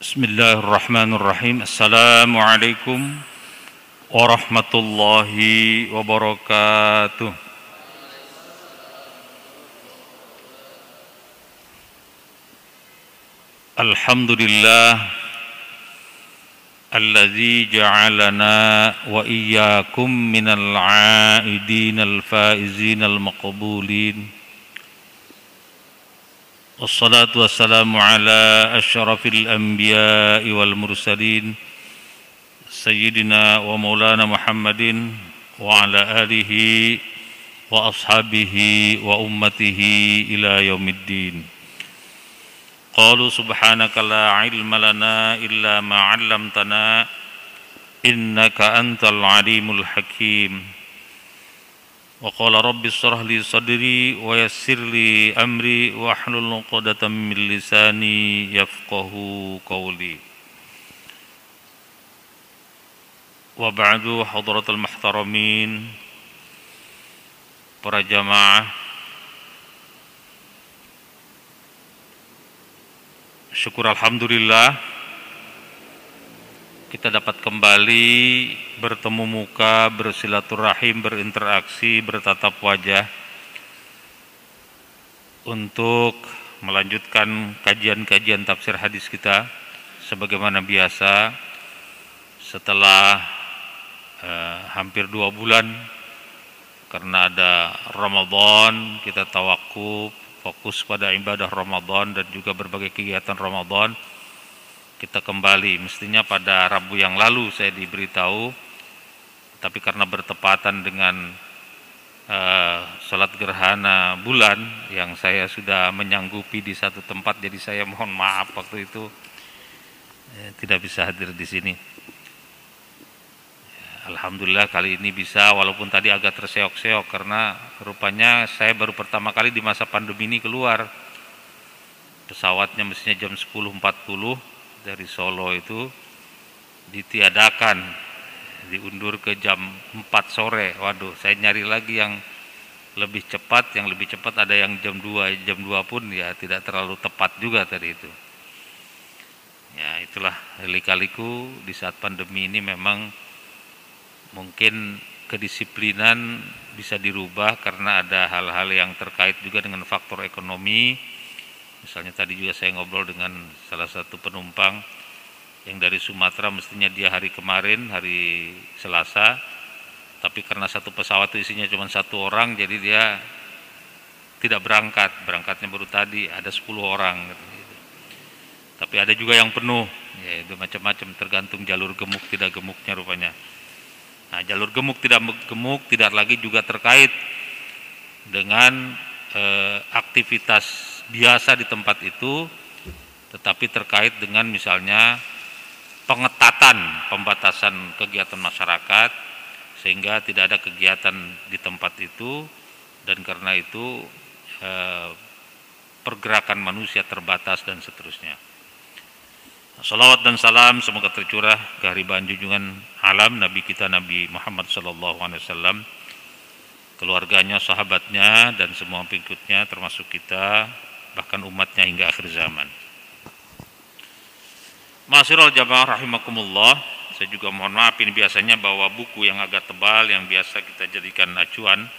Bismillahirrahmanirrahim. Assalamualaikum warahmatullahi wabarakatuh. Alhamdulillah alladzi ja'alana wa iyyakum minal 'aidinal faizinal maqbulin. Wassalatu wassalamu ala asyrafil anbiya'i wal mursalin Sayyidina wa maulana Muhammadin wa ala alihi wa ashabihi wa ummatihi ila yaumiddin. Qalu subhanaka la ilma lana illa ma 'allamtana innaka antal alimul hakim. Wa qala rabbi shrah li sadri wa yassir li amri wa hlul 'uqdatam min lisani yafqahu qawli. Wa ba'du, hadratul muhtaramin, para jamaah, syukur alhamdulillah kita dapat kembali bertemu muka, bersilaturahim, berinteraksi, bertatap wajah untuk melanjutkan kajian-kajian tafsir hadis kita sebagaimana biasa. Setelah hampir 2 bulan karena ada Ramadan, kita tawakuf, fokus pada ibadah Ramadan dan juga berbagai kegiatan Ramadan. Kita kembali, mestinya pada Rabu yang lalu saya diberitahu, tapi karena bertepatan dengan sholat gerhana bulan yang saya sudah menyanggupi di satu tempat, jadi saya mohon maaf waktu itu tidak bisa hadir di sini. Alhamdulillah kali ini bisa, walaupun tadi agak terseok-seok karena rupanya saya baru pertama kali di masa pandemi ini keluar. Pesawatnya mestinya jam 10.40 dari Solo itu ditiadakan, diundur ke jam 4 sore. Waduh, saya nyari lagi yang lebih cepat, ada yang jam 2 pun ya tidak terlalu tepat juga tadi itu. Ya, itulah lika-liku di saat pandemi ini. Memang mungkin kedisiplinan bisa dirubah karena ada hal-hal yang terkait juga dengan faktor ekonomi. Misalnya tadi juga saya ngobrol dengan salah satu penumpang yang dari Sumatera, mestinya dia hari kemarin, hari Selasa, tapi karena satu pesawat itu isinya cuma 1 orang, jadi dia tidak berangkat, berangkatnya baru tadi, ada 10 orang. Gitu. Tapi ada juga yang penuh, ya itu macam-macam, tergantung jalur gemuk tidak gemuknya rupanya. Nah, jalur gemuk tidak lagi juga terkait dengan aktivitas biasa di tempat itu, tetapi terkait dengan misalnya pembatasan kegiatan masyarakat sehingga tidak ada kegiatan di tempat itu, dan karena itu pergerakan manusia terbatas dan seterusnya. Salawat dan salam semoga tercurah ke haribaan junjungan alam Nabi kita Nabi Muhammad SAW, keluarganya, sahabatnya, dan semua pengikutnya termasuk kita, bahkan umatnya hingga akhir zaman. Ma'asyiral jamaah rahimakumullah, saya juga mohon maaf, ini biasanya bawa buku yang agak tebal yang biasa kita jadikan acuan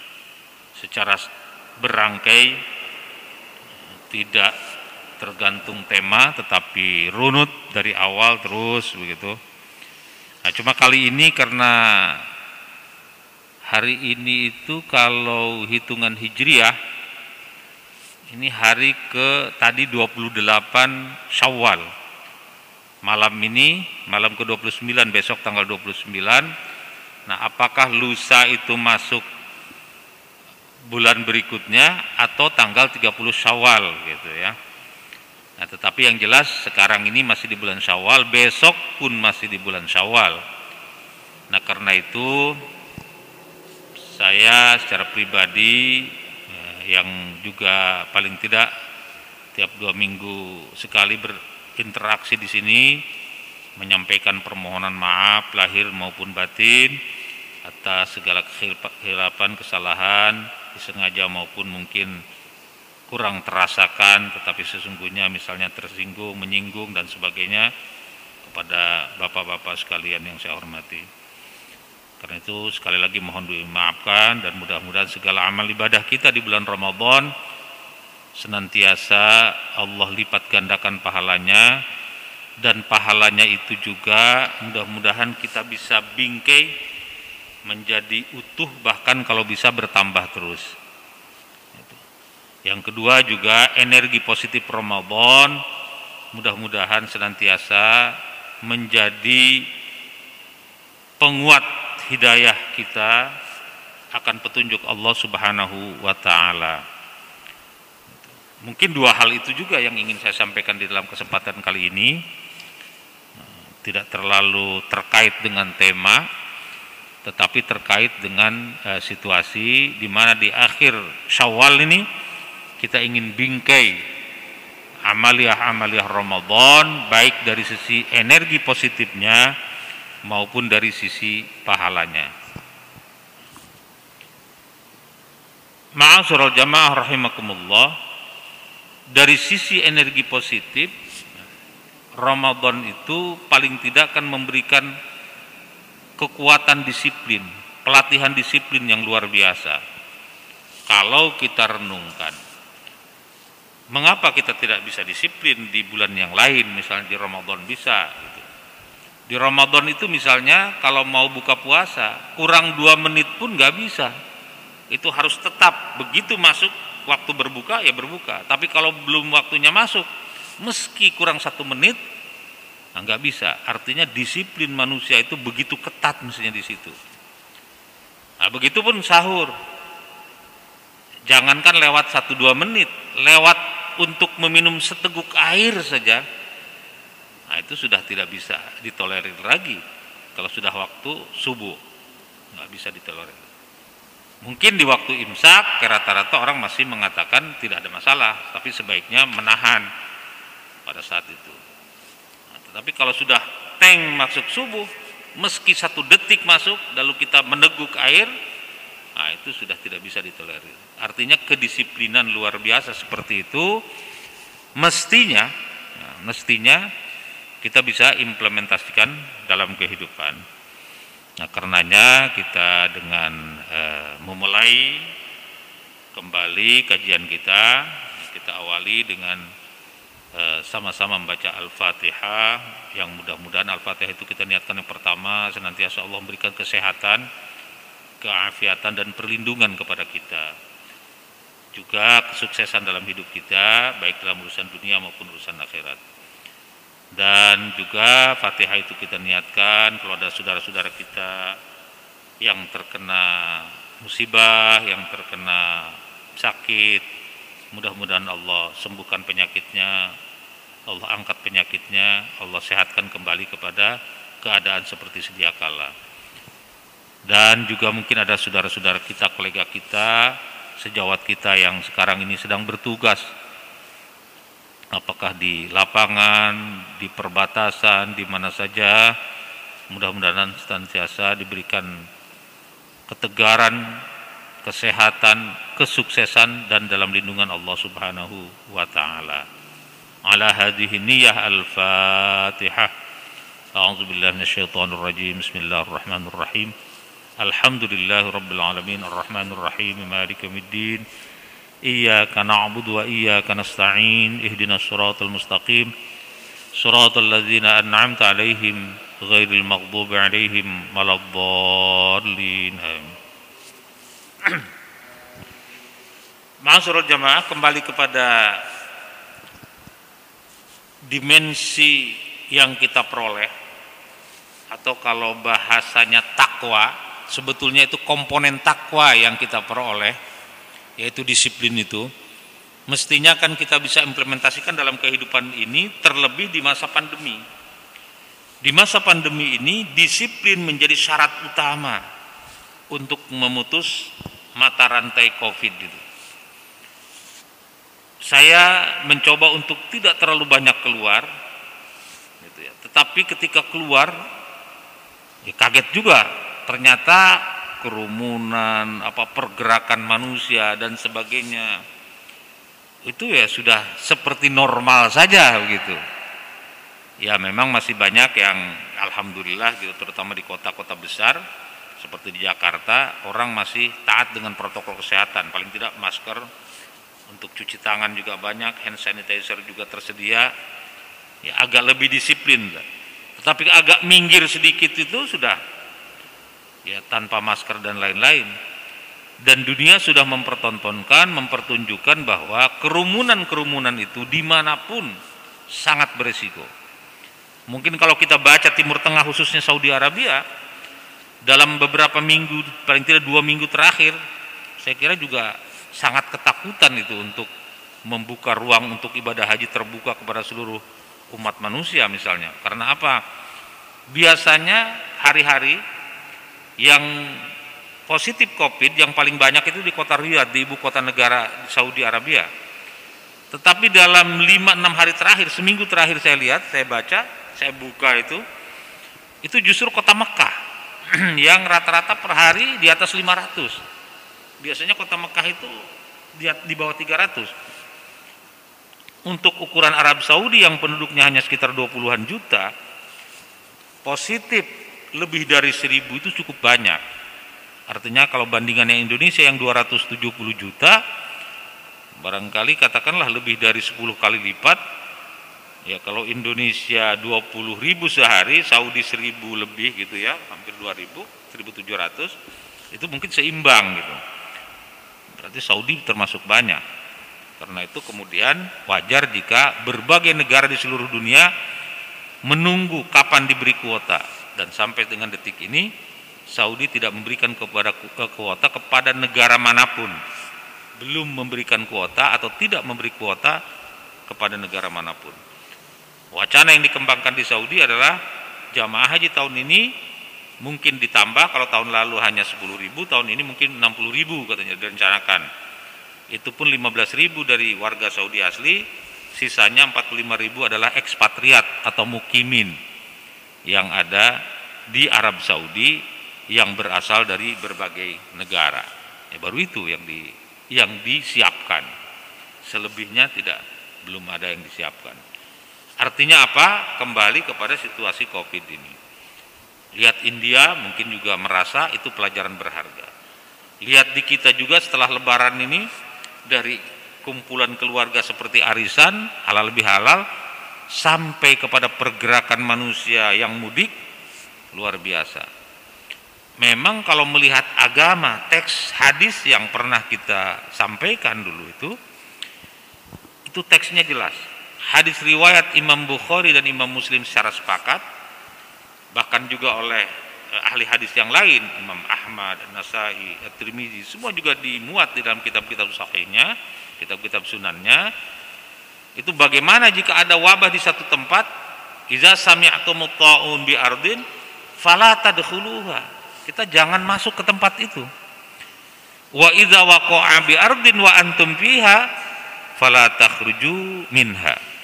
secara berangkai, tidak tergantung tema tetapi runut dari awal terus begitu. Nah, cuma kali ini karena hari ini itu kalau hitungan hijriah ini hari ke tadi 28 Syawal. Malam ini, malam ke-29, besok tanggal 29. Nah, apakah lusa itu masuk bulan berikutnya atau tanggal 30 Syawal gitu ya. Nah, tetapi yang jelas sekarang ini masih di bulan Syawal, besok pun masih di bulan Syawal. Nah, karena itu saya secara pribadi yang juga paling tidak tiap 2 minggu sekali berinteraksi di sini, menyampaikan permohonan maaf lahir maupun batin atas segala kekhilafan, kesalahan, disengaja maupun mungkin kurang terasakan, tetapi sesungguhnya misalnya tersinggung, menyinggung dan sebagainya, kepada bapak-bapak sekalian yang saya hormati. Karena itu sekali lagi mohon dimaafkan, dan mudah-mudahan segala amal ibadah kita di bulan Ramadan senantiasa Allah lipat gandakan pahalanya, dan pahalanya itu juga mudah-mudahan kita bisa bingkai menjadi utuh, bahkan kalau bisa bertambah terus. Yang kedua juga energi positif Ramadan mudah-mudahan senantiasa menjadi penguat hidayah kita akan petunjuk Allah Subhanahu wa taala. Mungkin dua hal itu juga yang ingin saya sampaikan di dalam kesempatan kali ini. Tidak terlalu terkait dengan tema, tetapi terkait dengan situasi di mana di akhir Syawal ini kita ingin bingkai amaliyah-amaliyah Ramadan, baik dari sisi energi positifnya maupun dari sisi pahalanya. Ma'asyiral jamaah rahimakumullah, dari sisi energi positif Ramadan itu paling tidak akan memberikan kekuatan disiplin, pelatihan disiplin yang luar biasa. Kalau kita renungkan, mengapa kita tidak bisa disiplin di bulan yang lain, misalnya di Ramadan bisa gitu. Di Ramadan itu misalnya kalau mau buka puasa kurang 2 menit pun nggak bisa, itu harus tetap begitu masuk waktu berbuka ya berbuka. Tapi kalau belum waktunya masuk, meski kurang 1 menit, nggak bisa. Artinya disiplin manusia itu begitu ketat mestinya di situ. Nah, begitupun sahur. Jangankan lewat 1-2 menit, lewat untuk meminum seteguk air saja, nah itu sudah tidak bisa ditolerir lagi. Kalau sudah waktu subuh, nggak bisa ditolerir. Mungkin di waktu imsak, rata-rata orang masih mengatakan tidak ada masalah, tapi sebaiknya menahan pada saat itu. Nah, tetapi kalau sudah teng masuk subuh, meski 1 detik masuk, lalu kita meneguk air, nah itu sudah tidak bisa ditolerir. Artinya kedisiplinan luar biasa seperti itu mestinya kita bisa implementasikan dalam kehidupan. Nah, karenanya kita dengan memulai kembali kajian kita awali dengan sama-sama membaca Al-Fatihah, yang mudah-mudahan Al-Fatihah itu kita niatkan yang pertama senantiasa Allah memberikan kesehatan, keafiatan dan perlindungan kepada kita, juga kesuksesan dalam hidup kita, baik dalam urusan dunia maupun urusan akhirat. Dan juga Fatihah itu kita niatkan kalau ada saudara-saudara kita yang terkena musibah, yang terkena sakit, mudah-mudahan Allah sembuhkan penyakitnya, Allah angkat penyakitnya, Allah sehatkan kembali kepada keadaan seperti sedia kala. Dan juga mungkin ada saudara-saudara kita, kolega kita, sejawat kita yang sekarang ini sedang bertugas, apakah di lapangan, di perbatasan, di mana saja, mudah-mudahan senantiasa diberikan ketegaran, kesehatan, kesuksesan dan dalam lindungan Allah Subhanahu wa taala. Ala hadhihi niyyah al-Fatihah. A'udzubillahi minasyaitonir rajim. Bismillahirrahmanirrahim. Alhamdulillahi rabbil alamin arrahmanir rahim maliki yaumiddin. Iyyaka na'budu wa iyyaka nasta'in. Ihdinas siratal mustaqim. Siratal ladzina an'amta 'alaihim ghairil maghdubi 'alaihim waladdallin. Ma'asyiral jamaah, kembali kepada dimensi yang kita peroleh, atau kalau bahasanya takwa, sebetulnya itu komponen takwa yang kita peroleh, yaitu disiplin itu mestinya kan kita bisa implementasikan dalam kehidupan ini, terlebih di masa pandemi. Di masa pandemi ini disiplin menjadi syarat utama untuk memutus mata rantai COVID itu. Saya mencoba untuk tidak terlalu banyak keluar gitu ya. Tetapi ketika keluar ya kaget juga, ternyata kerumunan, pergerakan manusia dan sebagainya. itu ya sudah seperti normal saja begitu. Ya memang masih banyak yang alhamdulillah gitu, terutama di kota-kota besar seperti di Jakarta, orang masih taat dengan protokol kesehatan, paling tidak masker, untuk cuci tangan juga banyak, hand sanitizer juga tersedia, ya agak lebih disiplin. Tetapi agak minggir sedikit itu sudah ya tanpa masker dan lain-lain. Dan dunia sudah mempertontonkan, mempertunjukkan bahwa kerumunan-kerumunan itu dimanapun sangat beresiko. Mungkin kalau kita baca Timur Tengah khususnya Saudi Arabia, dalam beberapa minggu, paling tidak 2 minggu terakhir, saya kira juga sangat ketakutan itu untuk membuka ruang untuk ibadah haji terbuka kepada seluruh umat manusia misalnya. Karena apa? Biasanya hari-hari yang positif COVID yang paling banyak itu di kota Riyadh, di ibu kota negara Saudi Arabia. Tetapi dalam 5-6 hari terakhir, seminggu terakhir saya lihat, saya baca, saya buka itu justru kota Mekah yang rata-rata per hari di atas 500. Biasanya kota Mekah itu di bawah 300. Untuk ukuran Arab Saudi yang penduduknya hanya sekitar 20-an juta, positif lebih dari 1000 itu cukup banyak. Artinya kalau bandingannya Indonesia yang 270 juta, barangkali katakanlah lebih dari 10 kali lipat. Ya kalau Indonesia 20.000 sehari, Saudi 1.000 lebih gitu ya, hampir 2.000, 1.700, itu mungkin seimbang gitu. Berarti Saudi termasuk banyak. Karena itu kemudian wajar jika berbagai negara di seluruh dunia menunggu kapan diberi kuota. Dan sampai dengan detik ini Saudi tidak memberikan kuota kepada negara manapun. Belum memberikan kuota atau tidak memberi kuota kepada negara manapun. Wacana yang dikembangkan di Saudi adalah jamaah haji tahun ini mungkin ditambah, kalau tahun lalu hanya 10.000, tahun ini mungkin 60.000 katanya direncanakan. Itu pun 15.000 dari warga Saudi asli, sisanya 45.000 adalah ekspatriat atau mukimin yang ada di Arab Saudi yang berasal dari berbagai negara. Ya, baru itu yang disiapkan. Selebihnya belum ada yang disiapkan. Artinya apa? Kembali kepada situasi COVID ini. Lihat India mungkin juga merasa itu pelajaran berharga. Lihat di kita juga setelah lebaran ini, dari kumpulan keluarga seperti arisan, halal lebih halal, sampai kepada pergerakan manusia yang mudik, luar biasa. Memang kalau melihat agama, teks hadis yang pernah kita sampaikan dulu itu teksnya jelas. Hadis riwayat Imam Bukhari dan Imam Muslim secara sepakat, bahkan juga oleh ahli hadis yang lain, Imam Ahmad, Nasai, At-Tirmizi, semua juga dimuat di dalam kitab-kitab sahihnya, kitab-kitab sunannya. Itu bagaimana jika ada wabah di satu tempat, iza sami'tumut ta'un bi ardin fala tadkhuluha. Kita jangan masuk ke tempat itu. Wa idza waqa'a bi ardin wa antum fiha fala takhruju minha.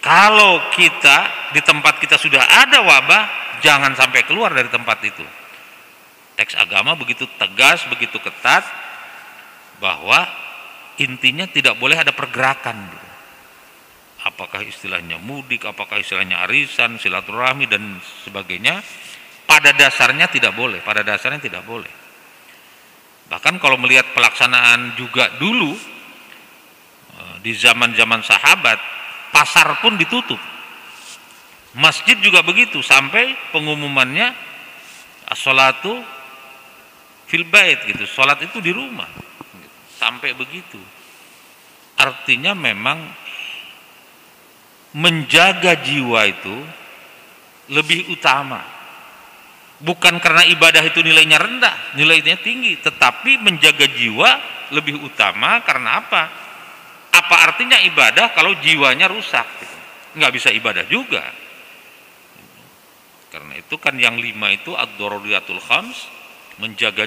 Kalau kita di tempat kita sudah ada wabah, jangan sampai keluar dari tempat itu. Teks agama begitu tegas, begitu ketat, bahwa intinya tidak boleh ada pergerakan. Apakah istilahnya mudik, apakah istilahnya arisan, silaturahmi dan sebagainya, pada dasarnya tidak boleh. Pada dasarnya tidak boleh. Bahkan kalau melihat pelaksanaan juga dulu di zaman-zaman sahabat, pasar pun ditutup, masjid juga begitu, sampai pengumumannya as-sholatu fil bait gitu, sholat itu di rumah, sampai begitu. Artinya memang menjaga jiwa itu lebih utama, bukan karena ibadah itu nilainya rendah, nilainya tinggi, tetapi menjaga jiwa lebih utama. Karena apa? Apa artinya ibadah kalau jiwanya rusak? Gitu. Nggak bisa ibadah juga. Karena itu kan yang 5 itu ad-daruriyatul khams, menjaga,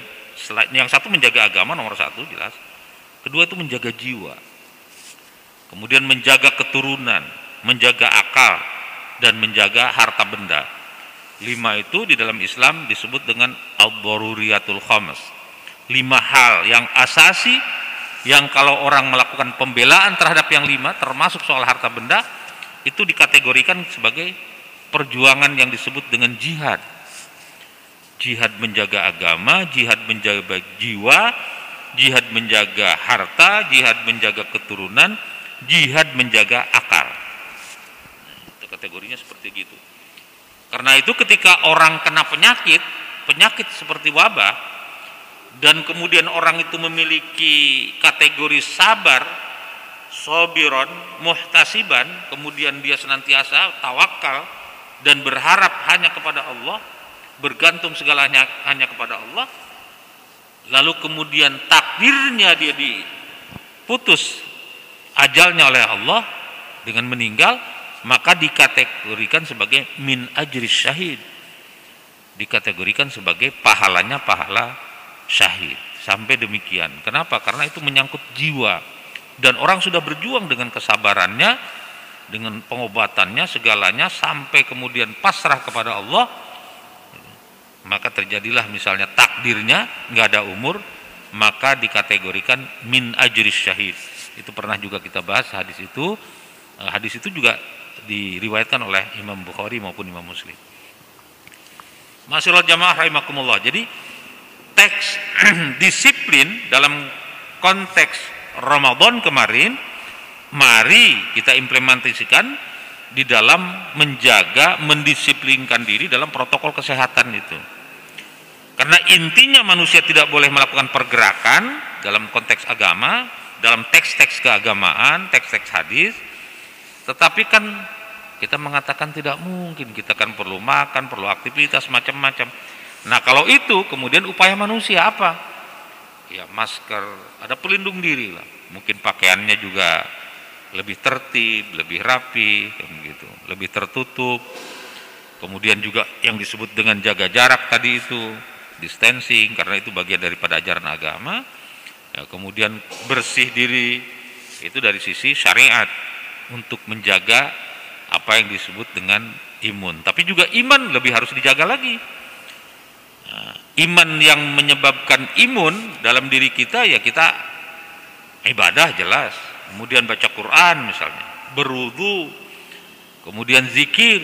yang satu menjaga agama nomor 1 jelas. Kedua itu menjaga jiwa. Kemudian menjaga keturunan, menjaga akal, dan menjaga harta benda. 5 itu di dalam Islam disebut dengan ad-daruriyatul khams. 5 hal yang asasi yang kalau orang melakukan pembelaan terhadap yang 5 termasuk soal harta benda itu dikategorikan sebagai perjuangan yang disebut dengan jihad. Jihad menjaga agama, jihad menjaga jiwa, jihad menjaga harta, jihad menjaga keturunan, jihad menjaga akal. Itu kategorinya seperti gitu. Karena itu ketika orang kena penyakit seperti wabah, dan kemudian orang itu memiliki kategori sabar, sobiron, muhtasiban, kemudian dia senantiasa tawakal dan berharap hanya kepada Allah, bergantung segalanya hanya kepada Allah, lalu kemudian takdirnya dia diputus ajalnya oleh Allah dengan meninggal, maka dikategorikan sebagai min ajris syahid, dikategorikan sebagai pahalanya pahala syahid. Sampai demikian. Kenapa? Karena itu menyangkut jiwa, dan orang sudah berjuang dengan kesabarannya, dengan pengobatannya, segalanya, sampai kemudian pasrah kepada Allah, maka terjadilah misalnya takdirnya nggak ada umur, maka dikategorikan min ajris syahid. Itu pernah juga kita bahas hadis itu. Hadis itu juga diriwayatkan oleh Imam Bukhari maupun Imam Muslim. Masyaallah jamaah rahimakumullah. Jadi teks disiplin dalam konteks Ramadan kemarin, mari kita implementasikan di dalam menjaga, mendisiplinkan diri dalam protokol kesehatan itu. Karena intinya manusia tidak boleh melakukan pergerakan dalam konteks agama, dalam teks-teks keagamaan, teks-teks hadis. Tetapi kan kita mengatakan tidak mungkin, kita kan perlu makan, perlu aktivitas macam-macam. Nah kalau itu kemudian upaya manusia apa? Ya masker, ada pelindung diri lah. Mungkin pakaiannya juga lebih tertib, lebih rapi, gitu, lebih tertutup. Kemudian juga yang disebut dengan jaga jarak tadi itu, distancing, karena itu bagian daripada ajaran agama. Ya, kemudian bersih diri, itu dari sisi syariat untuk menjaga apa yang disebut dengan imun. Tapi juga iman lebih harus dijaga lagi. Nah, iman yang menyebabkan imun dalam diri kita, ya kita ibadah jelas, kemudian baca Quran misalnya, berwudu, kemudian zikir,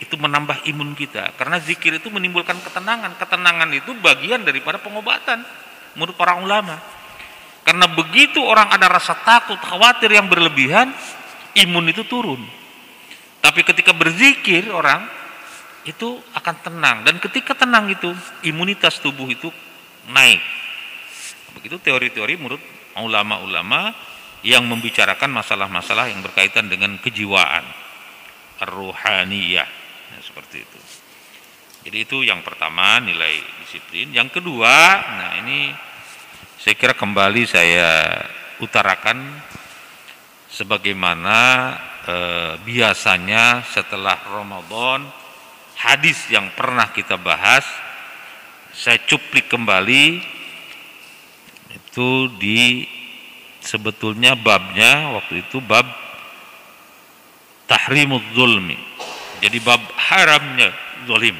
itu menambah imun kita. Karena zikir itu menimbulkan ketenangan. Ketenangan itu bagian daripada pengobatan menurut para ulama. Karena begitu orang ada rasa takut, khawatir yang berlebihan, imun itu turun. Tapi ketika berzikir orang itu akan tenang, dan ketika tenang itu imunitas tubuh itu naik. Begitu teori-teori menurut ulama-ulama yang membicarakan masalah-masalah yang berkaitan dengan kejiwaan, ar-ruhaniyah. Nah, seperti itu. Jadi itu yang pertama, nilai disiplin. Yang kedua, nah ini saya kira kembali saya utarakan sebagaimana biasanya setelah Ramadan, hadis yang pernah kita bahas saya cuplik kembali. Itu sebetulnya babnya waktu itu bab tahrimuz zulmi. Jadi bab haramnya zalim.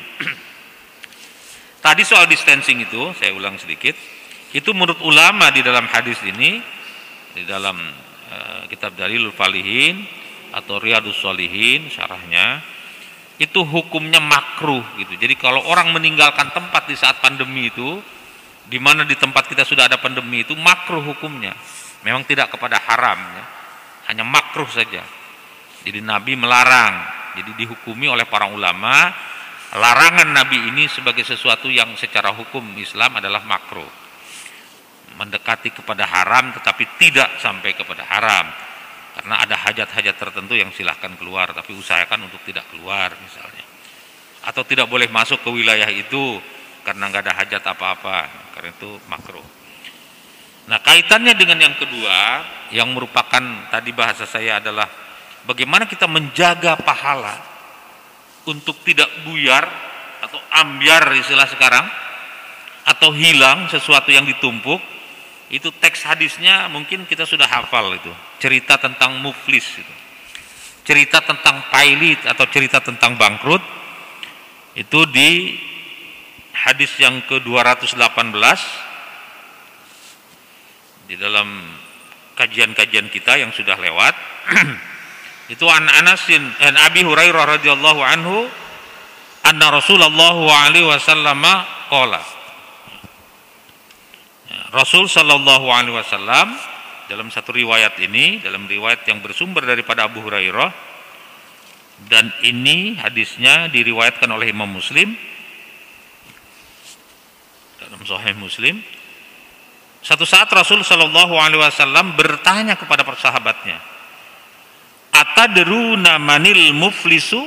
Tadi soal distancing itu saya ulang sedikit. Itu menurut ulama di dalam hadis ini, di dalam kitab Dalilul Falihin atau Riyadhus Shalihin syarahnya, itu hukumnya makruh gitu. Jadi kalau orang meninggalkan tempat di saat pandemi itu, di mana di tempat kita sudah ada pandemi itu, makruh hukumnya. Memang tidak kepada haram ya. Hanya makruh saja. Jadi Nabi melarang. Jadi dihukumi oleh para ulama, larangan Nabi ini sebagai sesuatu yang secara hukum Islam adalah makruh. Mendekati kepada haram tetapi tidak sampai kepada haram. Karena ada hajat-hajat tertentu yang silahkan keluar, tapi usahakan untuk tidak keluar misalnya. Atau tidak boleh masuk ke wilayah itu karena nggak ada hajat apa-apa, karena itu makruh. Nah kaitannya dengan yang kedua, yang merupakan tadi bahasa saya adalah bagaimana kita menjaga pahala untuk tidak buyar atau ambyar istilah sekarang, atau hilang sesuatu yang ditumpuk. Itu teks hadisnya mungkin kita sudah hafal itu. Cerita tentang muflis itu. Cerita tentang pailit atau cerita tentang bangkrut. Itu di hadis yang ke-218 di dalam kajian-kajian kita yang sudah lewat. Itu an Abi Hurairah radhiyallahu anhu anna Rasulullah alaihi wasallam qala. Rasul sallallahu alaihi wasallam dalam satu riwayat ini, dalam riwayat yang bersumber daripada Abu Hurairah, dan ini hadisnya diriwayatkan oleh Imam Muslim dalam Sahih Muslim. Satu saat Rasul sallallahu alaihi wasallam bertanya kepada para sahabatnya, "Atadruna manil muflisu?"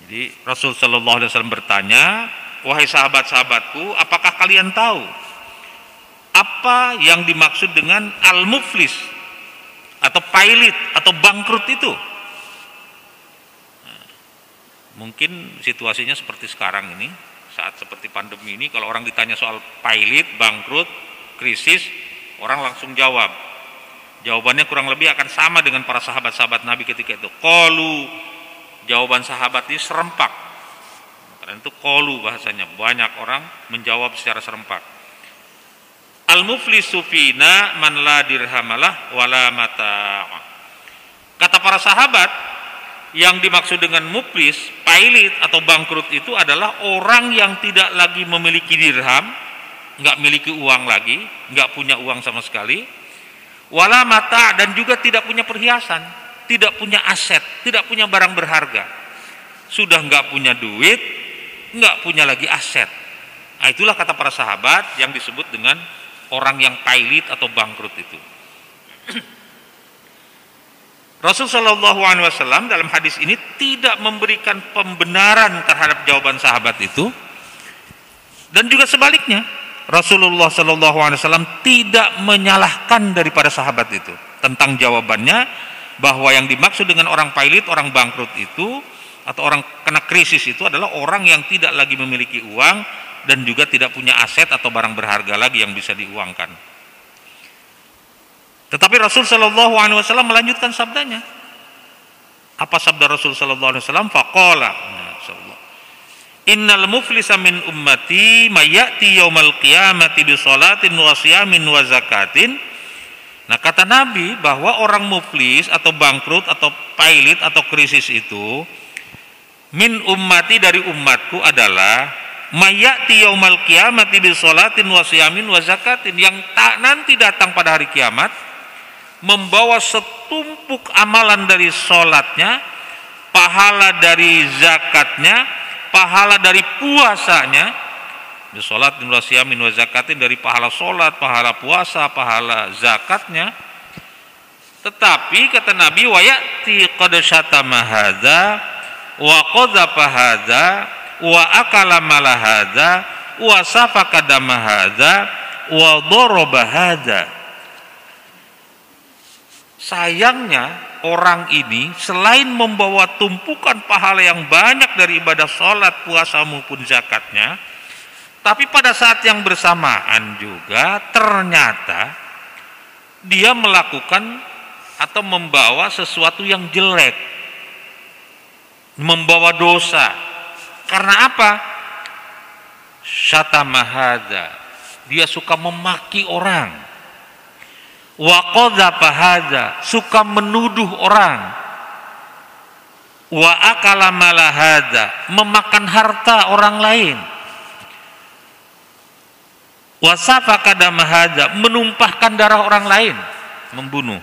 Jadi Rasul sallallahu alaihi wasallam bertanya, "Wahai sahabat-sahabatku, apakah kalian tahu apa yang dimaksud dengan al-muflis atau pailit atau bangkrut itu?" Mungkin situasinya seperti sekarang ini, saat seperti pandemi ini, kalau orang ditanya soal pailit, bangkrut, krisis, orang langsung jawab. Jawabannya kurang lebih akan sama dengan para sahabat-sahabat Nabi ketika itu. Qalu, jawaban sahabat ini serempak. Karena itu qalu bahasanya, banyak orang menjawab secara serempak. Al-muflisu fina man la dirhamalah wala mata'. Kata para sahabat, yang dimaksud dengan muflis, pailit atau bangkrut itu adalah orang yang tidak lagi memiliki dirham, nggak miliki uang lagi, nggak punya uang sama sekali, wala mata', dan juga tidak punya perhiasan, tidak punya aset, tidak punya barang berharga. Sudah nggak punya duit, nggak punya lagi aset. Nah, itulah kata para sahabat yang disebut dengan orang yang pailit atau bangkrut itu. Rasul Shallallahu Alaihi Wasallam dalam hadis ini tidak memberikan pembenaran terhadap jawaban sahabat itu, dan juga sebaliknya Rasulullah Shallallahu Alaihi Wasallam tidak menyalahkan daripada sahabat itu tentang jawabannya, bahwa yang dimaksud dengan orang pailit, orang bangkrut itu, atau orang kena krisis itu adalah orang yang tidak lagi memiliki uang dan juga tidak punya aset atau barang berharga lagi yang bisa diuangkan. Tetapi Rasul Shallallahu Alaihi Wasallam melanjutkan sabdanya. Apa sabda Rasul Shallallahu Alaihi Wasallam? Faqala, innal muflisa min ummati mayati yaumal qiyamati bi sholatin wa siyamin wa zakatin. Nah, kata Nabi bahwa orang muflis atau bangkrut atau pailit atau krisis itu min ummati, dari umatku, adalah mayati yaumal qiyamati bi sholatin wa siyamin wa zakatin, yang nanti datang pada hari kiamat membawa setumpuk amalan dari sholatnya, pahala dari zakatnya, pahala dari puasanya, di sholat wa siyamin wa zakatin, dari pahala sholat, pahala puasa, pahala zakatnya. Tetapi kata Nabi, wa ya'ti qad syatama hadza wa qadhafa hadza wa akala mala hadza wa safaka dama hadza wa daraba hadza. Sayangnya orang ini selain membawa tumpukan pahala yang banyak dari ibadah sholat, puasa maupun zakatnya, tapi pada saat yang bersamaan juga ternyata dia melakukan atau membawa sesuatu yang jelek, membawa dosa. Karena apa? Syatamahadza, dia suka memaki orang. Wa qadzafa hadza, suka menuduh orang. Wa akala mala hadza, memakan harta orang lain. Wa safaka dama hadza, menumpahkan darah orang lain, membunuh.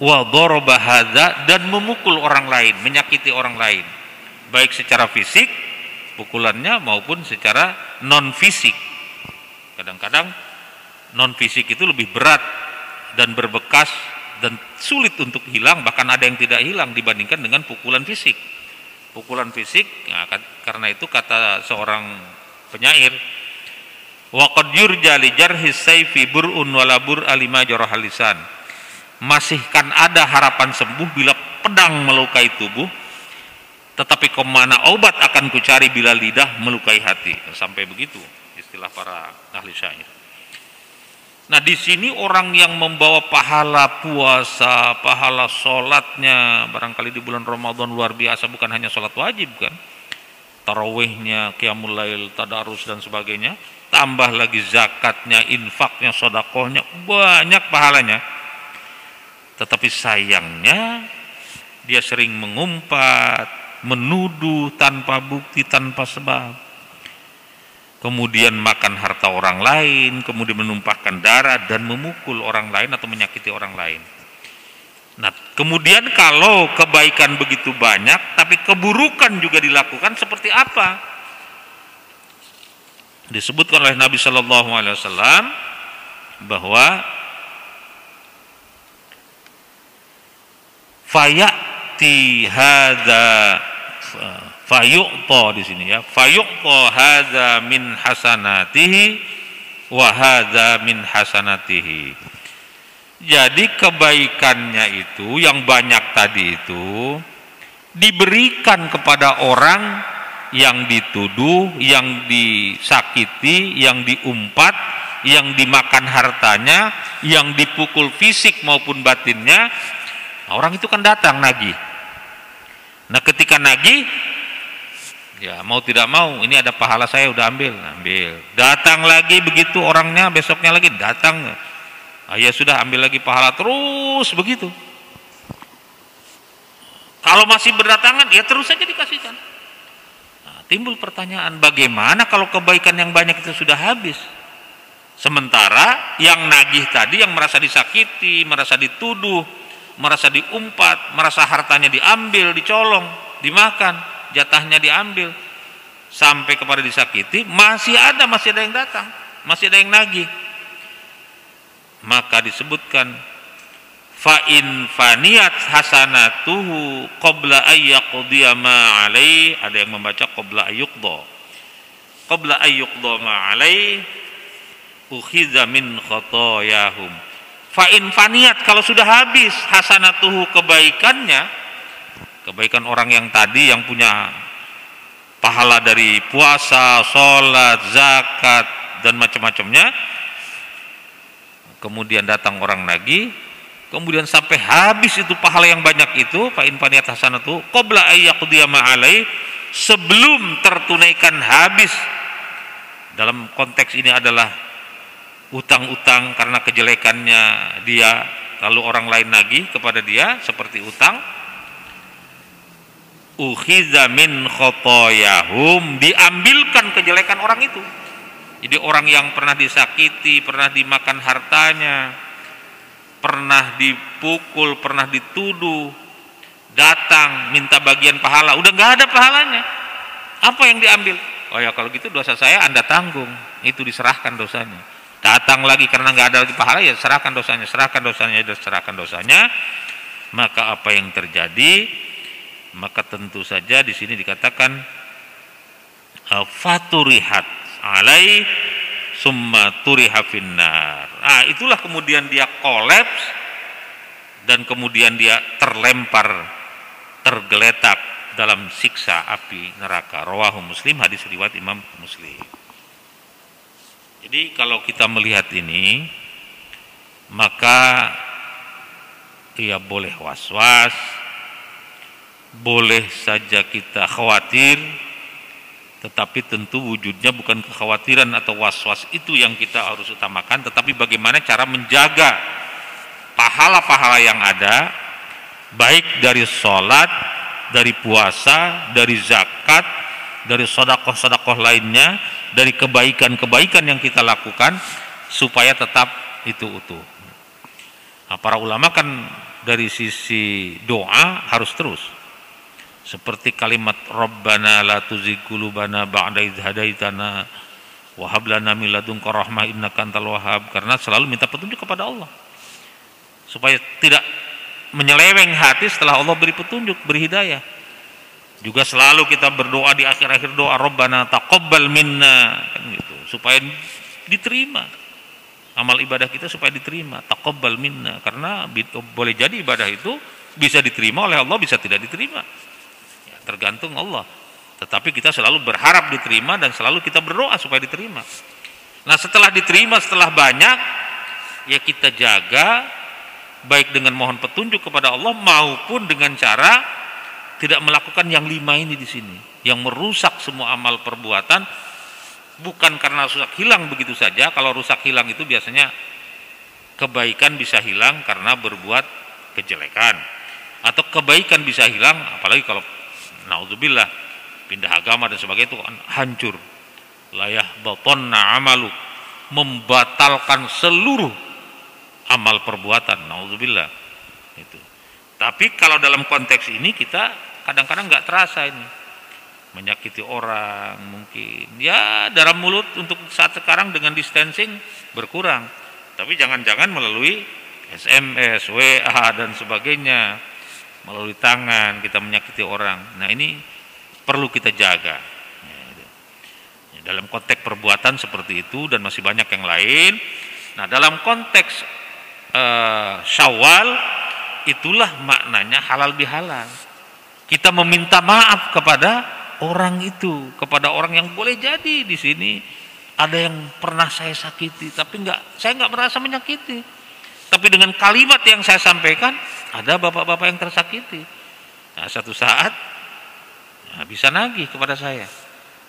Wa daraba hadza, dan memukul orang lain, menyakiti orang lain, baik secara fisik pukulannya maupun secara non fisik. Kadang-kadang non fisik itu lebih berat dan berbekas dan sulit untuk hilang, bahkan ada yang tidak hilang dibandingkan dengan pukulan fisik. Pukulan fisik, nah, karena itu kata seorang penyair, wa qad yurja li jarhi sayfi bur'un wala bur'a lima jarahal lisan. Masih kan ada harapan sembuh bila pedang melukai tubuh, tetapi kemana obat akan kucari bila lidah melukai hati. Sampai begitu istilah para ahli syair. Nah, di sini orang yang membawa pahala puasa, pahala sholatnya, barangkali di bulan Ramadan luar biasa, bukan hanya sholat wajib kan, tarawihnya, qiyamul lail, tadarus dan sebagainya, tambah lagi zakatnya, infaknya, sedekahnya, banyak pahalanya. Tetapi sayangnya dia sering mengumpat, menuduh tanpa bukti, tanpa sebab. Kemudian makan harta orang lain, kemudian menumpahkan darah dan memukul orang lain atau menyakiti orang lain. Nah, kemudian kalau kebaikan begitu banyak, tapi keburukan juga dilakukan, seperti apa? Disebutkan oleh Nabi Shallallahu Alaihi Wasallam bahwa fayati hadza fayu'ta di sini ya, fayu'ta hadza min hasanatihi wa hadza min hasanatihi. Jadi kebaikannya itu yang banyak tadi itu diberikan kepada orang yang dituduh, yang disakiti, yang diumpat, yang dimakan hartanya, yang dipukul fisik maupun batinnya. Orang itu kan datang nagih. Nah, ketika nagih, ya mau tidak mau, ini ada pahala saya, udah ambil. Datang lagi begitu orangnya, besoknya lagi datang. Ya sudah, ambil lagi pahala, terus begitu. Kalau masih berdatangan, ya terus saja dikasihkan. Nah, timbul pertanyaan, bagaimana kalau kebaikan yang banyak itu sudah habis? Sementara yang nagih tadi, yang merasa disakiti, merasa dituduh, merasa diumpat, merasa hartanya diambil, dicolong, dimakan, jatahnya diambil, sampai kepada disakiti, masih ada yang datang, masih ada yang nagih. Maka disebutkan fa in faniyat hasanatuhu qabla ayyaqdiya ma alai, ada yang membaca qabla ayyuqda ma alai ukhidza min khotoyahum. Fa'in faniyat, kalau sudah habis hasanatuhu, kebaikannya, kebaikan orang yang tadi yang punya pahala dari puasa, sholat, zakat dan macam-macamnya, kemudian datang orang lagi, kemudian sampai habis itu pahala yang banyak itu, fa'in faniyat hasanatuhu qabla ayyaqdiya ma'alai, sebelum tertunaikan habis. Dalam konteks ini adalah utang-utang karena kejelekannya dia, lalu orang lain nagih kepada dia seperti utang. Ukhidza min khotoyahum, diambilkan kejelekan orang itu. Jadi orang yang pernah disakiti, pernah dimakan hartanya, pernah dipukul, pernah dituduh, datang minta bagian pahala, udah nggak ada pahalanya. Apa yang diambil? Oh ya, kalau gitu dosa saya Anda tanggung, itu diserahkan dosanya. Datang lagi karena nggak ada lagi pahala, ya serahkan dosanya. Maka apa yang terjadi? Maka tentu saja di sini dikatakan faturihat alai summa turiha finnar. Nah, itulah kemudian dia kolaps dan kemudian dia tergeletak dalam siksa api neraka. Rawahu Muslim, hadis riwayat Imam Muslim. Jadi kalau kita melihat ini, maka ya boleh was-was, boleh saja kita khawatir, tetapi tentu wujudnya bukan kekhawatiran atau was-was itu yang kita harus utamakan, tetapi bagaimana cara menjaga pahala-pahala yang ada, baik dari sholat, dari puasa, dari zakat, dari sedekah-sedekah lainnya, dari kebaikan-kebaikan yang kita lakukan, supaya tetap itu utuh. Nah, para ulama kan dari sisi doa harus terus, seperti kalimat Rabbana la tuzigh qulubana ba'da idh hadaitana wa hab lana min ladunka rahmah innaka antal wahhab, karena selalu minta petunjuk kepada Allah supaya tidak menyeleweng hati setelah Allah beri petunjuk, beri hidayah. Juga selalu kita berdoa di akhir-akhir doa, Rabbana taqabbal minna, kan gitu, supaya diterima amal ibadah kita, supaya diterima, taqabbal minna, karena boleh jadi ibadah itu bisa diterima oleh Allah, bisa tidak diterima, ya, tergantung Allah. Tetapi kita selalu berharap diterima dan selalu kita berdoa supaya diterima. Nah, setelah diterima, setelah banyak, ya kita jaga baik dengan mohon petunjuk kepada Allah maupun dengan cara tidak melakukan yang 5 ini di sini, yang merusak semua amal perbuatan, bukan karena rusak hilang begitu saja. Kalau rusak hilang itu biasanya kebaikan bisa hilang karena berbuat kejelekan, atau kebaikan bisa hilang apalagi kalau naudzubillah pindah agama dan sebagainya, itu kan hancur. Layah batonna amaluk, membatalkan seluruh amal perbuatan, naudzubillah itu. Tapi kalau dalam konteks ini kita kadang-kadang nggak terasa ini, menyakiti orang mungkin ya dalam mulut untuk saat sekarang dengan distancing berkurang, tapi jangan-jangan melalui SMS, WA dan sebagainya, melalui tangan kita menyakiti orang. Nah ini perlu kita jaga. Dalam konteks perbuatan seperti itu dan masih banyak yang lain. Nah dalam konteks Syawal, itulah maknanya halal bihalal. Kita meminta maaf kepada orang itu, kepada orang yang boleh jadi di sini ada yang pernah saya sakiti, tapi saya nggak merasa menyakiti. Tapi dengan kalimat yang saya sampaikan, ada bapak-bapak yang tersakiti. Nah, satu saat bisa nagih kepada saya.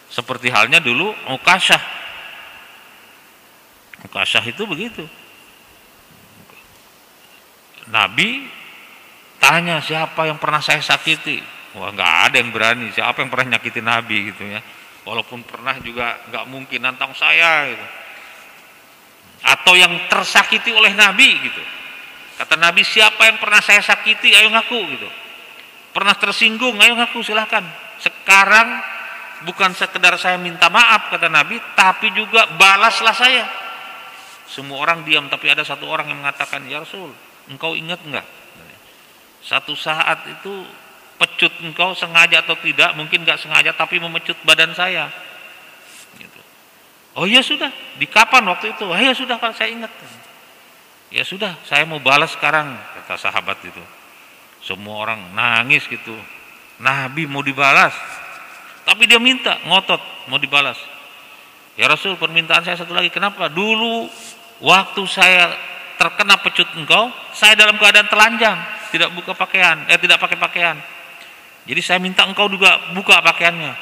Seperti halnya dulu Ukasyah. Ukasyah itu begitu. Nabi tanya siapa yang pernah saya sakiti. Wah, nggak ada yang berani. Siapa yang pernah nyakiti Nabi gitu ya. Walaupun pernah juga nggak mungkin nantang saya gitu. Atau yang tersakiti oleh Nabi gitu. Kata Nabi, siapa yang pernah saya sakiti, ayo ngaku gitu. Pernah tersinggung, ayo ngaku, silahkan. Sekarang bukan sekedar saya minta maaf, kata Nabi, tapi juga balaslah saya. Semua orang diam, tapi ada satu orang yang mengatakan, ya Rasul, engkau ingat enggak? Satu saat itu pecut engkau sengaja atau tidak, mungkin enggak sengaja, tapi memecut badan saya. Oh ya sudah, di kapan waktu itu? Ya sudah, kalau saya ingat. Ya sudah, saya mau balas sekarang, kata sahabat itu. Semua orang nangis gitu. Nabi mau dibalas, tapi dia minta, ngotot mau dibalas. Ya Rasul, permintaan saya satu lagi. Kenapa? Dulu waktu saya terkena pecut engkau, saya dalam keadaan telanjang, tidak buka pakaian, tidak pakai pakaian. Jadi saya minta engkau juga buka pakaiannya.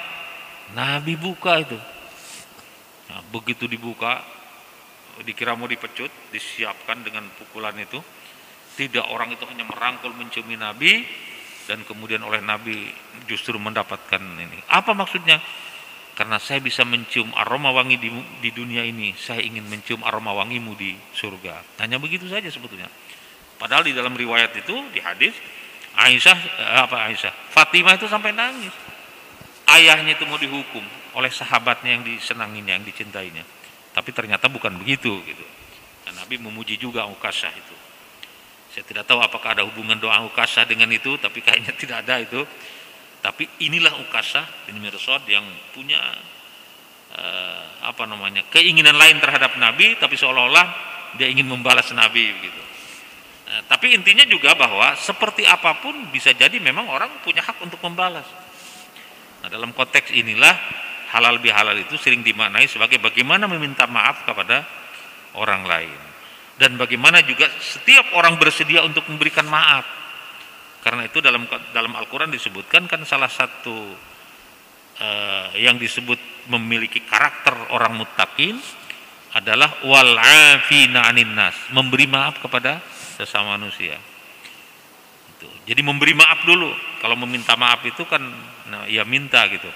Nabi buka itu. Nah, begitu dibuka, dikira mau dipecut, disiapkan dengan pukulan itu. Tidak, orang itu hanya merangkul menciumi Nabi, dan kemudian oleh Nabi justru mendapatkan ini. Apa maksudnya? Karena saya bisa mencium aroma wangi di dunia ini, saya ingin mencium aroma wangimu di surga. Hanya begitu saja sebetulnya. Padahal di dalam riwayat itu, di hadis, Fatimah itu sampai nangis. Ayahnya itu mau dihukum oleh sahabatnya yang disenanginya, yang dicintainya. Tapi ternyata bukan begitu gitu. Dan Nabi memuji juga Ukasyah itu. Saya tidak tahu apakah ada hubungan doa Ukasyah dengan itu, tapi kayaknya tidak ada itu. Tapi inilah Ukasyah bin Mirsad yang punya keinginan lain terhadap Nabi, tapi seolah-olah dia ingin membalas Nabi begitu. Tapi intinya juga bahwa seperti apapun bisa jadi memang orang punya hak untuk membalas. Nah, dalam konteks inilah halal bihalal itu sering dimaknai sebagai bagaimana meminta maaf kepada orang lain, dan bagaimana juga setiap orang bersedia untuk memberikan maaf. Karena itu dalam Al-Quran disebutkan kan salah satu yang disebut memiliki karakter orang muttaqin adalah wal 'afina 'anin nas, memberi maaf kepada sesama manusia. Jadi memberi maaf dulu. Kalau meminta maaf itu kan ya minta gitu.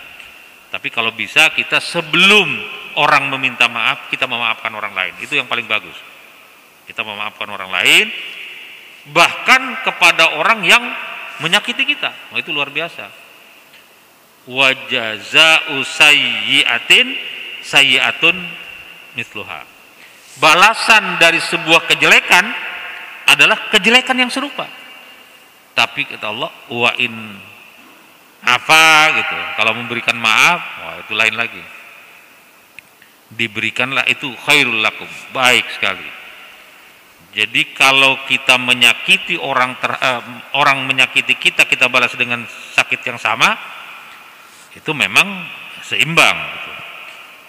Tapi kalau bisa kita sebelum orang meminta maaf, kita memaafkan orang lain. Itu yang paling bagus. Kita memaafkan orang lain, bahkan kepada orang yang menyakiti kita. Oh, itu luar biasa. Wa jazaa'u sayyi'atin sayyi'atun mithluha. Balasan dari sebuah kejelekan adalah kejelekan yang serupa. Tapi kata Allah, wa in afa gitu. Kalau memberikan maaf, wah itu lain lagi. Diberikanlah itu khairul lakum, baik sekali. Jadi kalau kita menyakiti orang menyakiti kita, kita balas dengan sakit yang sama, itu memang seimbang gitu.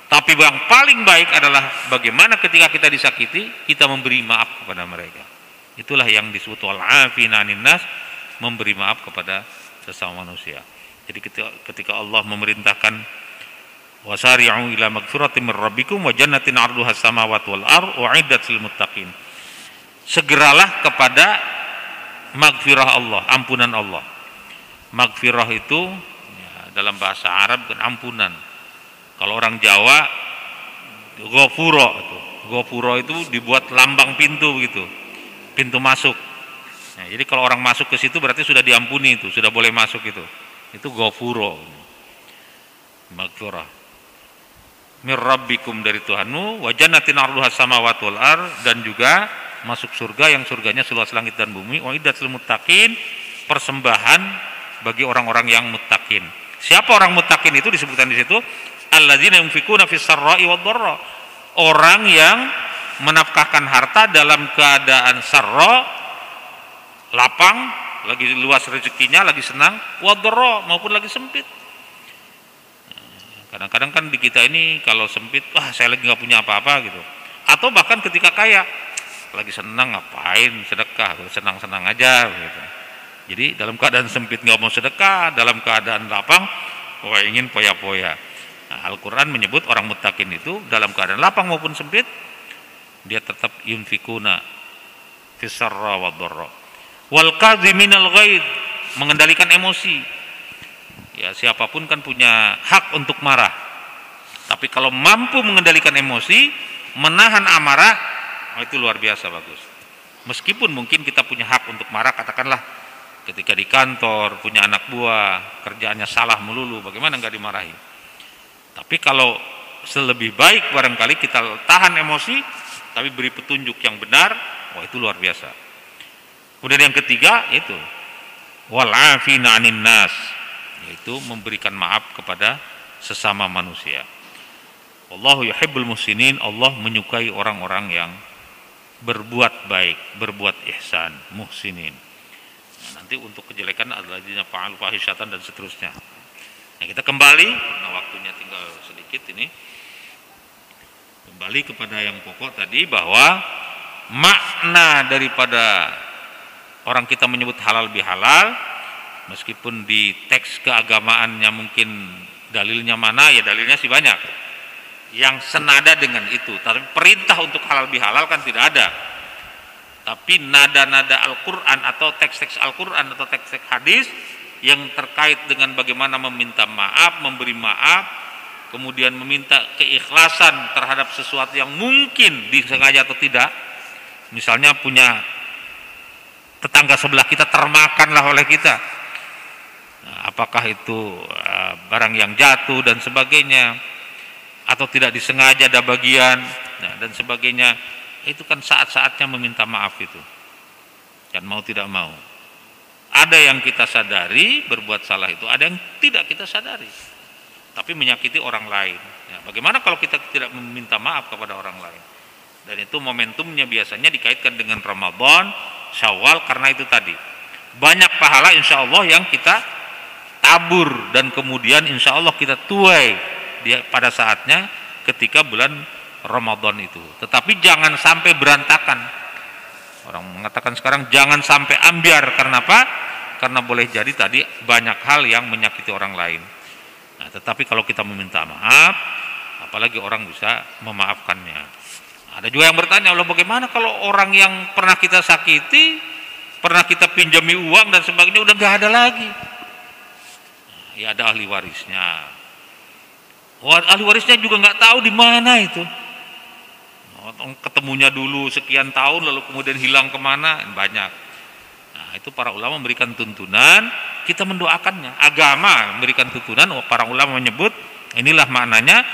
Tapi yang paling baik adalah bagaimana ketika kita disakiti, kita memberi maaf kepada mereka. Itulah yang disebut wal 'afina 'anin nas, memberi maaf kepada sesama manusia. Jadi ketika Allah memerintahkan wasari'u ila magfiratin mir rabbikum wa jannatin 'arduhas samawati wal ardh u'iddat lil muttaqin. Segeralah kepada magfirah Allah, ampunan Allah. Magfirah itu ya, dalam bahasa Arab kan ampunan. Kalau orang Jawa ghafuro itu. Ghafuro itu dibuat lambang pintu begitu. Pintu masuk. Nah, jadi kalau orang masuk ke situ berarti sudah diampuni itu, sudah boleh masuk itu. Itu ghafuro. Magfirah. Mir rabbikum dari Tuhanmu, wa jannatin 'arduhas samawati wal ardh, dan juga masuk surga yang surganya seluas langit dan bumi, wa iddatul muttaqin, persembahan bagi orang-orang yang muttaqin. Siapa orang muttaqin itu disebutkan di situ? Alladzina yunfikuna fis sarra'i wad dharra. Orang yang menafkahkan harta dalam keadaan sarra, lapang, lagi luas rezekinya, lagi senang, wad dharra, maupun lagi sempit. Kadang-kadang kan di kita ini kalau sempit, wah saya lagi nggak punya apa-apa gitu. Atau bahkan ketika kaya, lagi senang ngapain sedekah, senang-senang aja gitu. Jadi dalam keadaan sempit nggak mau sedekah, dalam keadaan lapang, wah ingin poya-poya. Nah, Al-Quran menyebut orang muttaqin itu dalam keadaan lapang maupun sempit, dia tetap yunfikuna fis sarra wad dharra. Wal kadhiminal ghaidh, mengendalikan emosi. Ya siapapun kan punya hak untuk marah. Tapi kalau mampu mengendalikan emosi, menahan amarah, itu luar biasa bagus. Meskipun mungkin kita punya hak untuk marah, katakanlah ketika di kantor punya anak buah kerjaannya salah melulu, bagaimana nggak dimarahi? Tapi kalau selebih baik barangkali kita tahan emosi tapi beri petunjuk yang benar, wah itu luar biasa. Kemudian yang ketiga itu wal afina 'anin nas, yaitu memberikan maaf kepada sesama manusia. Wallahu yuhibbul muhsinin, Allah menyukai orang-orang yang berbuat baik, berbuat ihsan, muhsinin. Nah, nanti untuk kejelekan adalah fa'al fahisyatan dan seterusnya. Nah, kita kembali, karena waktunya tinggal sedikit ini. Kembali kepada yang pokok tadi, bahwa makna daripada orang kita menyebut halal bihalal, meskipun di teks keagamaannya mungkin dalilnya mana, ya dalilnya sih banyak yang senada dengan itu, tapi perintah untuk halal bihalal kan tidak ada. Tapi nada-nada Al-Quran atau teks-teks Al-Quran atau teks-teks hadis yang terkait dengan bagaimana meminta maaf, memberi maaf, kemudian meminta keikhlasan terhadap sesuatu yang mungkin disengaja atau tidak. Misalnya punya tetangga sebelah kita termakanlah oleh kita, nah, apakah itu barang yang jatuh dan sebagainya, atau tidak disengaja ada bagian, nah, dan sebagainya. Itu kan saat-saatnya meminta maaf itu, dan mau tidak mau. Ada yang kita sadari berbuat salah itu, ada yang tidak kita sadari, tapi menyakiti orang lain. Ya, bagaimana kalau kita tidak meminta maaf kepada orang lain? Dan itu momentumnya biasanya dikaitkan dengan Ramadan, Syawal, karena itu tadi banyak pahala insya Allah yang kita tabur, dan kemudian insya Allah kita tuai pada saatnya ketika bulan Ramadan itu. Tetapi jangan sampai berantakan. Orang mengatakan sekarang jangan sampai ambiar. Karena apa? Karena boleh jadi tadi banyak hal yang menyakiti orang lain. Nah, tetapi kalau kita meminta maaf, apalagi orang bisa memaafkannya. Ada juga yang bertanya, Allah bagaimana kalau orang yang pernah kita sakiti, pernah kita pinjami uang dan sebagainya udah gak ada lagi? Nah, ya ada ahli warisnya. Ahli warisnya juga nggak tahu di mana itu. Ketemunya dulu sekian tahun lalu kemudian hilang kemana, banyak. Nah, itu para ulama memberikan tuntunan, kita mendoakannya. Agama memberikan tuntunan, para ulama menyebut inilah maknanya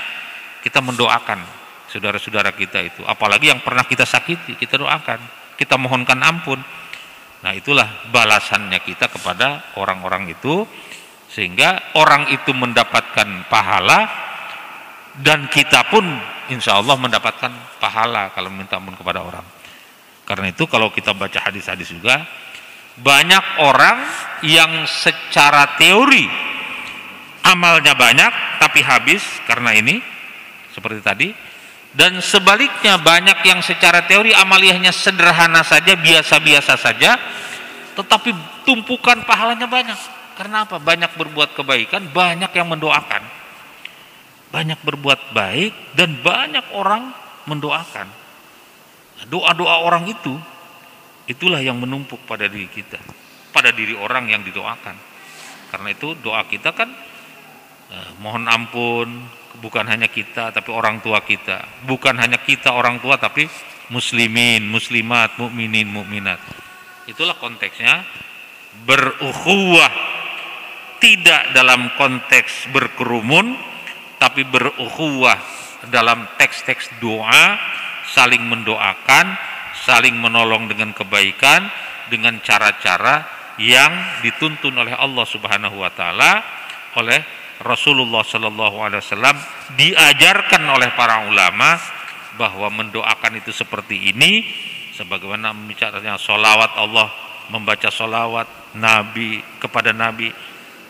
kita mendoakan saudara-saudara kita itu. Apalagi yang pernah kita sakiti, kita doakan, kita mohonkan ampun. Nah, itulah balasannya kita kepada orang-orang itu, sehingga orang itu mendapatkan pahala dan kita pun insya Allah mendapatkan pahala kalau minta ampun kepada orang. Karena itu kalau kita baca hadis-hadis juga, banyak orang yang secara teori amalnya banyak tapi habis karena ini, seperti tadi. Dan sebaliknya banyak yang secara teori amaliyahnya sederhana saja, biasa-biasa saja, tetapi tumpukan pahalanya banyak. Karena apa? Banyak berbuat kebaikan, banyak yang mendoakan. Banyak berbuat baik dan banyak orang mendoakan. Doa-doa orang itulah yang menumpuk pada diri kita, pada diri orang yang didoakan. Karena itu doa kita kan mohon ampun, bukan hanya kita tapi orang tua kita, bukan hanya kita orang tua tapi muslimin, muslimat, mukminin, mukminat. Itulah konteksnya berukhuwah, tidak dalam konteks berkerumun tapi berukhuwah dalam teks-teks doa, saling mendoakan, saling menolong dengan kebaikan dengan cara-cara yang dituntun oleh Allah Subhanahu wa taala, oleh Rasulullah sallallahu alaihi wasallam, diajarkan oleh para ulama bahwa mendoakan itu seperti ini, sebagaimana bicaranya sholawat, Allah membaca sholawat Nabi kepada Nabi,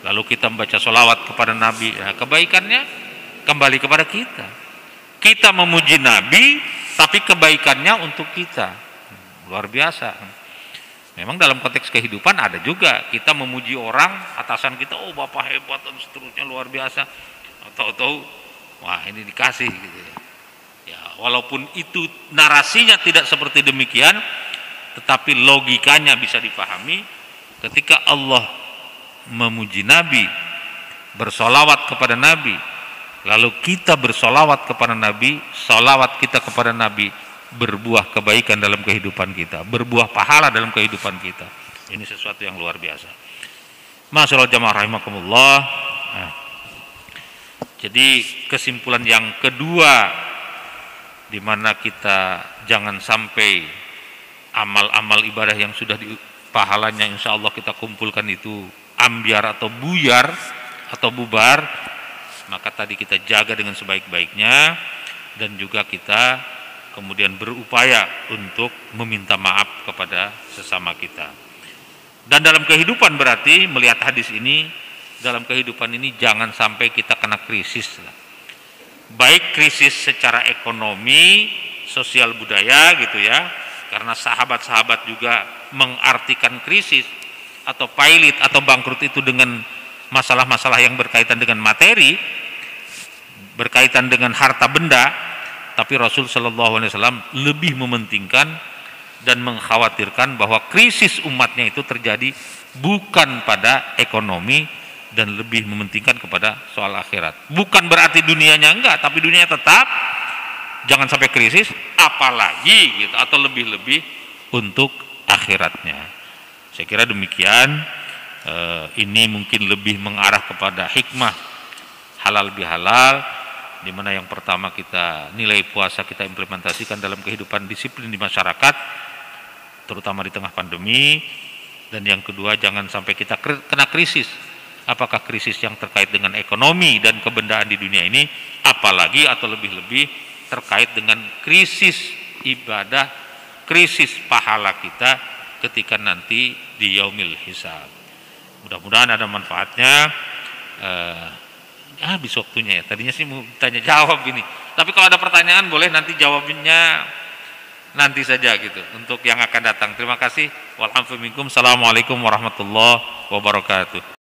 lalu kita membaca sholawat kepada Nabi. Nah, kebaikannya kembali kepada kita. Kita memuji Nabi, tapi kebaikannya untuk kita. Luar biasa. Memang dalam konteks kehidupan ada juga kita memuji orang, atasan kita, oh bapak hebat dan seterusnya, luar biasa. Tahu-tahu, wah ini dikasih gitu ya. Ya, walaupun itu narasinya tidak seperti demikian, tetapi logikanya bisa dipahami. Ketika Allah memuji Nabi, bersolawat kepada Nabi, lalu kita bersolawat kepada Nabi, solawat kita kepada Nabi berbuah kebaikan dalam kehidupan kita, berbuah pahala dalam kehidupan kita. Ini sesuatu yang luar biasa. Masyaallah jamaah rahimakumullah. Nah, jadi kesimpulan yang kedua, di mana kita jangan sampai amal-amal ibadah yang sudah pahalanya insya Allah kita kumpulkan itu ambiar atau buyar atau bubar, maka tadi kita jaga dengan sebaik-baiknya, dan juga kita kemudian berupaya untuk meminta maaf kepada sesama kita. Dan dalam kehidupan berarti melihat hadis ini, dalam kehidupan ini jangan sampai kita kena krisis. Baik krisis secara ekonomi, sosial, budaya gitu ya. Karena sahabat-sahabat juga mengartikan krisis atau pailit atau bangkrut itu dengan masalah-masalah yang berkaitan dengan materi, berkaitan dengan harta benda. Tapi Rasul Shallallahu Alaihi Wasallam lebih mementingkan dan mengkhawatirkan bahwa krisis umatnya itu terjadi bukan pada ekonomi, dan lebih mementingkan kepada soal akhirat. Bukan berarti dunianya enggak, tapi dunianya tetap jangan sampai krisis, apalagi gitu, atau lebih-lebih untuk akhiratnya. Saya kira demikian. Ini mungkin lebih mengarah kepada hikmah halal bihalal, di mana yang pertama kita nilai puasa kita implementasikan dalam kehidupan disiplin di masyarakat, terutama di tengah pandemi. Dan yang kedua, jangan sampai kita kena krisis. Apakah krisis yang terkait dengan ekonomi dan kebendaan di dunia ini, apalagi atau lebih-lebih terkait dengan krisis ibadah, krisis pahala kita ketika nanti di yaumil hisab. Mudah-mudahan ada manfaatnya. Habis waktunya ya. Tadinya sih mau tanya jawab ini. Tapi kalau ada pertanyaan boleh nanti jawabnya nanti saja gitu untuk yang akan datang. Terima kasih. Walhamdulillah. Assalamualaikum warahmatullahi wabarakatuh.